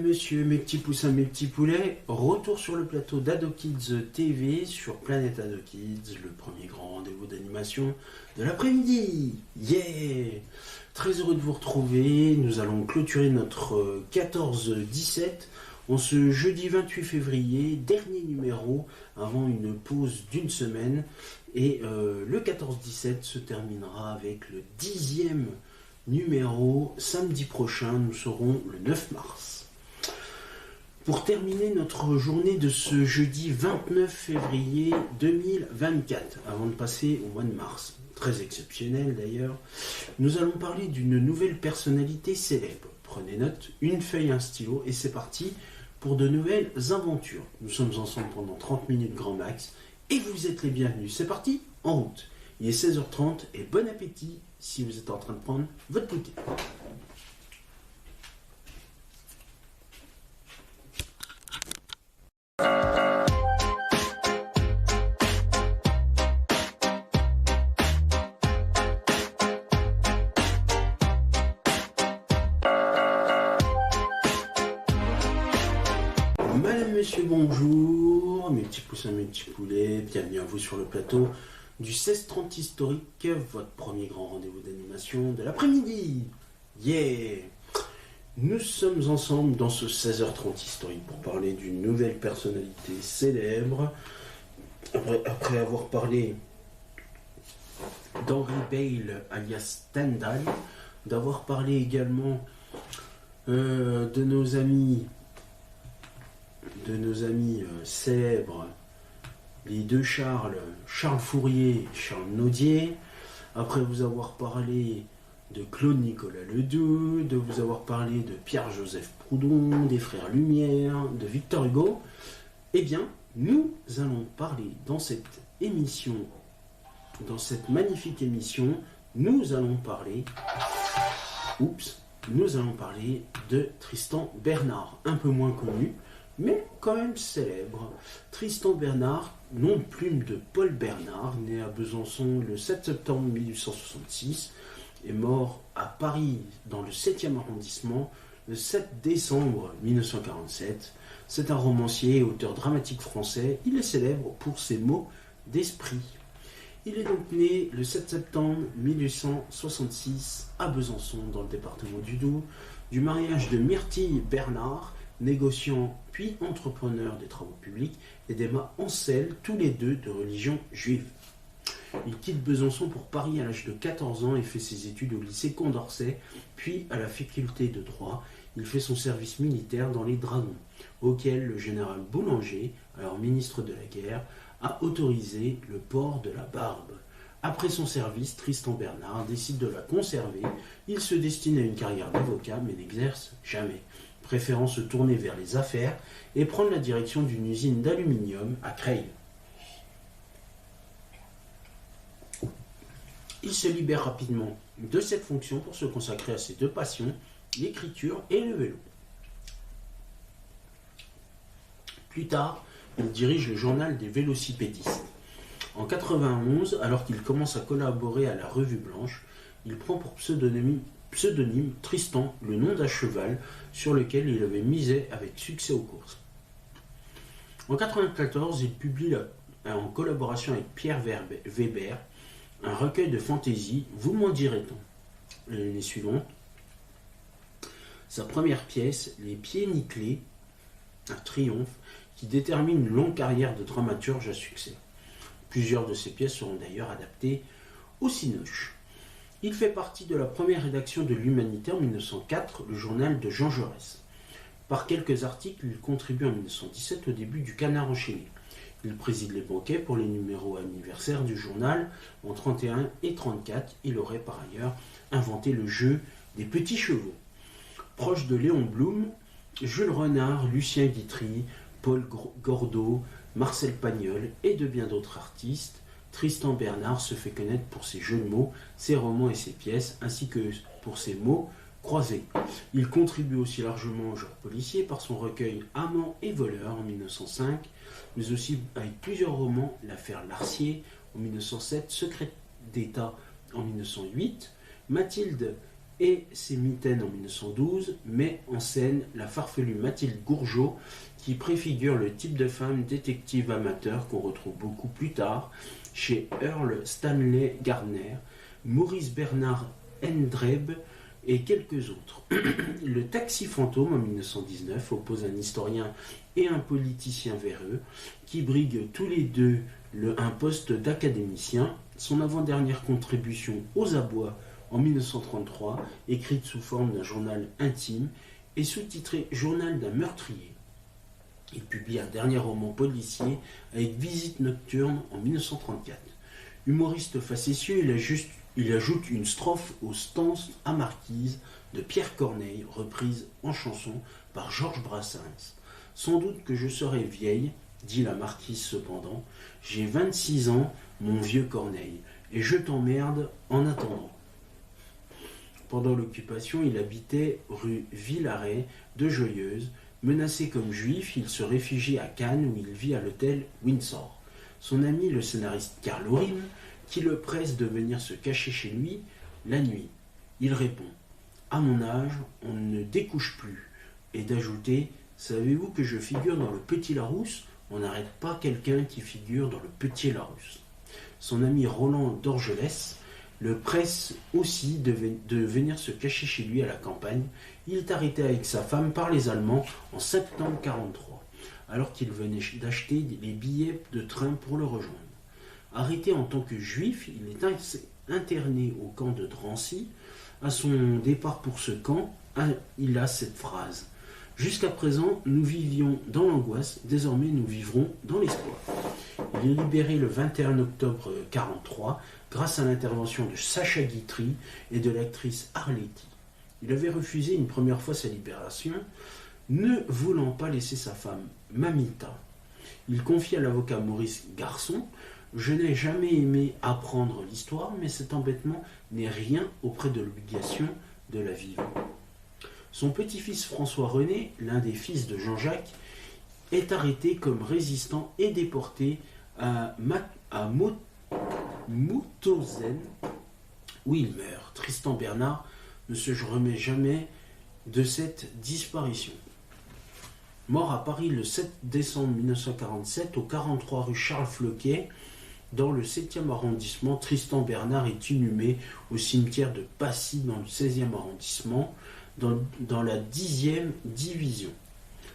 Mesdames, Messieurs, mes petits poussins, mes petits poulets, retour sur le plateau d'AdoKids TV sur Planète AdoKids, le premier grand rendez-vous d'animation de l'après-midi. Yeah! Très heureux de vous retrouver, nous allons clôturer notre 14-17 en ce jeudi 28 février, dernier numéro avant une pause d'une semaine. Et le 14-17 se terminera avec le 10e numéro. Samedi prochain, nous serons le 9 mars. Pour terminer notre journée de ce jeudi 29 février 2024, avant de passer au mois de mars, très exceptionnel d'ailleurs, nous allons parler d'une nouvelle personnalité célèbre. Prenez note, une feuille, un stylo, et c'est parti pour de nouvelles aventures. Nous sommes ensemble pendant 30 minutes grand max, et vous êtes les bienvenus. C'est parti, en route. Il est 16h30, et bon appétit si vous êtes en train de prendre votre goûter. Madame, Monsieur, bonjour, mes petits poussins, mes petits poulets, bienvenue à vous sur le plateau du 16-30 historique, votre premier grand rendez-vous d'animation de l'après-midi. Yeah! Nous sommes ensemble dans ce 16h30 historique pour parler d'une nouvelle personnalité célèbre. Après avoir parlé d'Henry Bale alias Stendhal, d'avoir parlé également de nos amis célèbres, les deux Charles Fourier et Charles Nodier, après vous avoir parlé de Claude Nicolas Ledoux, de vous avoir parlé de Pierre-Joseph Proudhon, des frères Lumière, de Victor Hugo, eh bien, nous allons parler dans cette émission, dans cette magnifique émission, nous allons parler de Tristan Bernard, un peu moins connu, mais quand même célèbre. Tristan Bernard, nom de plume de Paul Bernard, né à Besançon le 7 septembre 1866, est mort à Paris dans le 7e arrondissement le 7 décembre 1947. C'est un romancier et auteur dramatique français. Il est célèbre pour ses mots d'esprit. Il est donc né le 7 septembre 1866 à Besançon, dans le département du Doubs, du mariage de Myrtille Bernard, négociant puis entrepreneur des travaux publics, et d'Emma Ancel, tous les deux de religion juive. Il quitte Besançon pour Paris à l'âge de 14 ans et fait ses études au lycée Condorcet, puis à la faculté de droit. Il fait son service militaire dans les Dragons, auquel le général Boulanger, alors ministre de la guerre, a autorisé le port de la barbe. Après son service, Tristan Bernard décide de la conserver. Il se destine à une carrière d'avocat, mais n'exerce jamais, préférant se tourner vers les affaires et prendre la direction d'une usine d'aluminium à Creil. Il se libère rapidement de cette fonction pour se consacrer à ses deux passions, l'écriture et le vélo. Plus tard, il dirige le journal des vélocipédistes. En 91, alors qu'il commence à collaborer à la Revue Blanche, il prend pour pseudonyme Tristan, le nom d'un cheval sur lequel il avait misé avec succès aux courses. En 1994, il publie en collaboration avec Pierre Weber un recueil de fantaisie, Vous m'en direz-on. L'année suivante, sa première pièce, Les Pieds nickelés, un triomphe qui détermine une longue carrière de dramaturge à succès. Plusieurs de ses pièces seront d'ailleurs adaptées au Cinoche. Il fait partie de la première rédaction de l'Humanité en 1904, le journal de Jean Jaurès. Par quelques articles, il contribue en 1917 au début du Canard enchaîné. Il préside les banquets pour les numéros anniversaires du journal. En 31 et 34, il aurait par ailleurs inventé le jeu des petits chevaux. Proche de Léon Blum, Jules Renard, Lucien Guitry, Paul Gordeau, Marcel Pagnol et de bien d'autres artistes, Tristan Bernard se fait connaître pour ses jeux de mots, ses romans et ses pièces, ainsi que pour ses mots croisés. Il contribue aussi largement au genre policier par son recueil Amants et voleurs en 1905, mais aussi avec plusieurs romans, L'affaire Larcier en 1907, Secret d'État en 1908, Mathilde et ses mitaines en 1912 met en scène la farfelue Mathilde Gourgeot qui préfigure le type de femme détective amateur qu'on retrouve beaucoup plus tard chez Earl Stanley Gardner, Maurice Bernard Endrebe et quelques autres. Le Taxi fantôme en 1919 oppose un historien et un politicien véreux qui briguent tous les deux un poste d'académicien. Son avant-dernière contribution aux abois en 1933, écrite sous forme d'un journal intime et sous-titré Journal d'un meurtrier. Il publie un dernier roman policier avec Visite nocturne en 1934. Humoriste facétieux, il ajoute une strophe aux Stances à Marquise de Pierre Corneille, reprise en chanson par Georges Brassens. Sans doute que je serai vieille, dit la marquise cependant, j'ai 26 ans, mon vieux Corneille, et je t'emmerde en attendant. Pendant l'occupation, il habitait rue Villaret de Joyeuse. Menacé comme juif, il se réfugie à Cannes où il vit à l'hôtel Windsor. Son ami, le scénariste Karl Orim, qui le presse de venir se cacher chez lui la nuit. Il répond « À mon âge, on ne découche plus » et d'ajouter « Savez-vous que je figure dans le Petit Larousse ? On n'arrête pas quelqu'un qui figure dans le Petit Larousse. » Son ami Roland d'Orgelès le presse aussi de venir se cacher chez lui à la campagne. Il est arrêté avec sa femme par les Allemands en septembre 1943, alors qu'il venait d'acheter les billets de train pour le rejoindre. Arrêté en tant que juif, il est interné au camp de Drancy. À son départ pour ce camp, il a cette phrase « Jusqu'à présent, nous vivions dans l'angoisse, désormais nous vivrons dans l'espoir ». Il est libéré le 21 octobre 1943 grâce à l'intervention de Sacha Guitry et de l'actrice Arletty. Il avait refusé une première fois sa libération, ne voulant pas laisser sa femme Mamita. Il confie à l'avocat Maurice Garçon « Je n'ai jamais aimé apprendre l'histoire, mais cet embêtement n'est rien auprès de l'obligation de la vivre. » Son petit-fils François-René, l'un des fils de Jean-Jacques, est arrêté comme résistant et déporté à Mauthausen, où il meurt. Tristan Bernard ne se remet jamais de cette disparition. Mort à Paris le 7 décembre 1947, au 43 rue Charles Floquet, dans le 7e arrondissement, Tristan Bernard est inhumé au cimetière de Passy, dans le 16e arrondissement, dans la 10e division.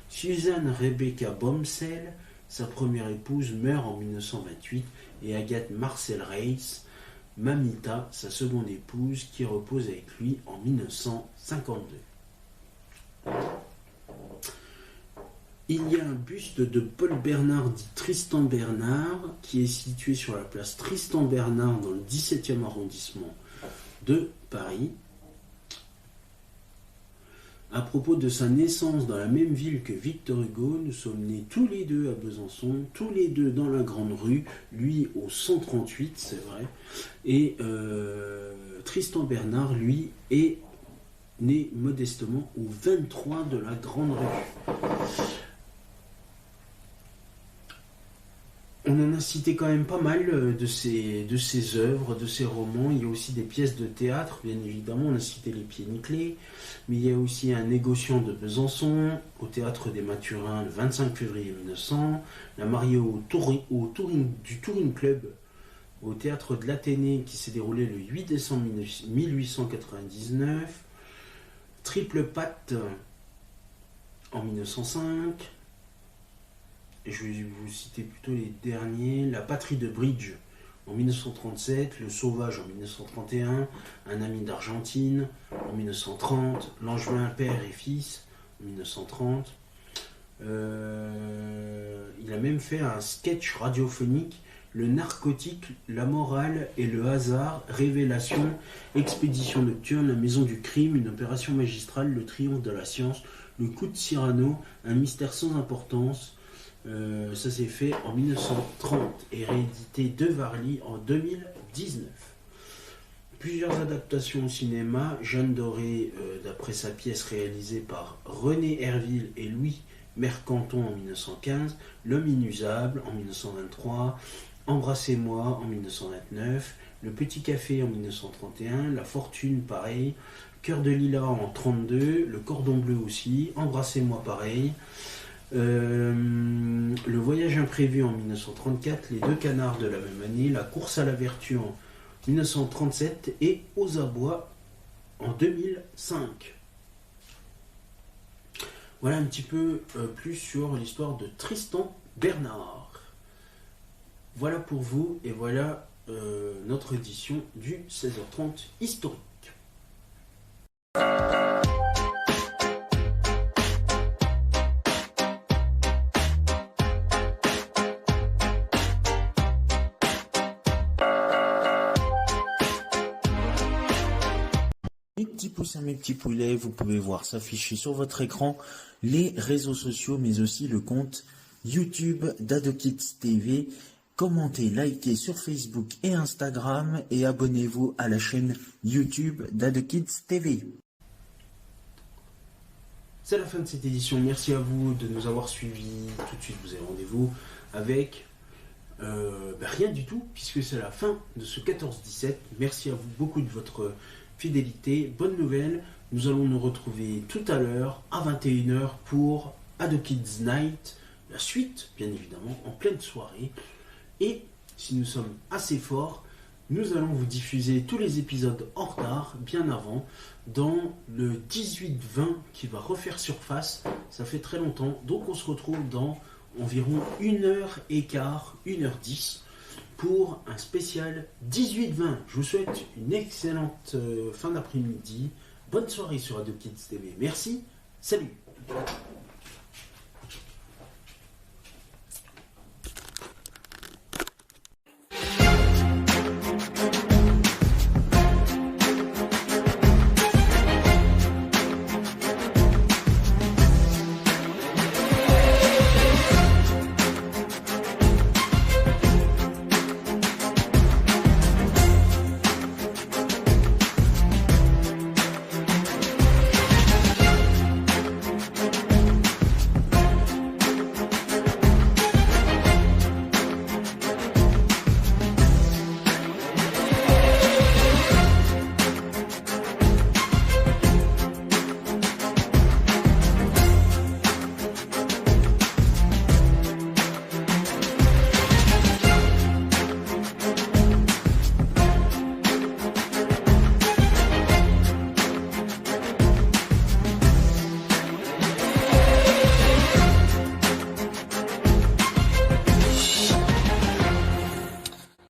Suzanne Rebecca Bomsel, sa première épouse, meurt en 1928 et Agathe Marcel Reis, Mamita, sa seconde épouse, qui repose avec lui en 1952. Il y a un buste de Paul Bernard dit Tristan Bernard qui est situé sur la place Tristan Bernard dans le 17e arrondissement de Paris. À propos de sa naissance dans la même ville que Victor Hugo, nous sommes nés tous les deux à Besançon, tous les deux dans la Grande Rue, lui au 138, c'est vrai, et Tristan Bernard, lui, est né modestement au 23 de la Grande Rue. On en a cité quand même pas mal de ses œuvres, de ses romans. Il y a aussi des pièces de théâtre, bien évidemment. On a cité Les Pieds Nickelés, mais il y a aussi Un négociant de Besançon, au Théâtre des Mathurins le 25 février 1900, La mariée du Touring Club, au Théâtre de l'Athénée, qui s'est déroulé le 8 décembre 1899, Triple Patte en 1905. Je vais vous citer plutôt les derniers. La patrie de Bridge en 1937, Le Sauvage en 1931, Un ami d'Argentine en 1930, Langevin père et fils en 1930. Il a même fait un sketch radiophonique, Le narcotique, la morale et le hasard, révélation, expédition nocturne, la maison du crime, une opération magistrale, le triomphe de la science, le coup de Cyrano, un mystère sans importance. Ça s'est fait en 1930 et réédité de Varly en 2019. Plusieurs adaptations au cinéma. Jeanne Doré, d'après sa pièce réalisée par René Herville et Louis Mercanton en 1915. L'homme inusable en 1923. Embrassez-moi en 1929, Le Petit Café en 1931, La Fortune pareil, Cœur de Lilas en 32, Le Cordon Bleu aussi, Embrassez-moi pareil, Le Voyage Imprévu en 1934, Les Deux Canards de la même année, La Course à la Vertu en 1937 et Aux Abois en 2005. Voilà un petit peu plus sur l'histoire de Tristan Bernard. Voilà pour vous et voilà notre édition du 16h30 historique. Mes petits poussins, mes petits poulets, vous pouvez voir s'afficher sur votre écran les réseaux sociaux, mais aussi le compte YouTube d'AdoKids TV. Commentez, likez sur Facebook et Instagram et abonnez-vous à la chaîne YouTube d'AdoKids TV. C'est la fin de cette édition. Merci à vous de nous avoir suivis. Tout de suite, vous avez rendez-vous avec rien du tout, puisque c'est la fin de ce 14-17. Merci à vous beaucoup de votre fidélité. Bonne nouvelle, nous allons nous retrouver tout à l'heure à 21h pour AdoKids Night, la suite, bien évidemment, en pleine soirée. Et si nous sommes assez forts, nous allons vous diffuser tous les épisodes en retard, bien avant, dans le 18-20 qui va refaire surface. Ça fait très longtemps, donc on se retrouve dans environ 1h15, 1h10 pour un spécial 18-20. Je vous souhaite une excellente fin d'après-midi. Bonne soirée sur AdoKids TV. Merci, salut.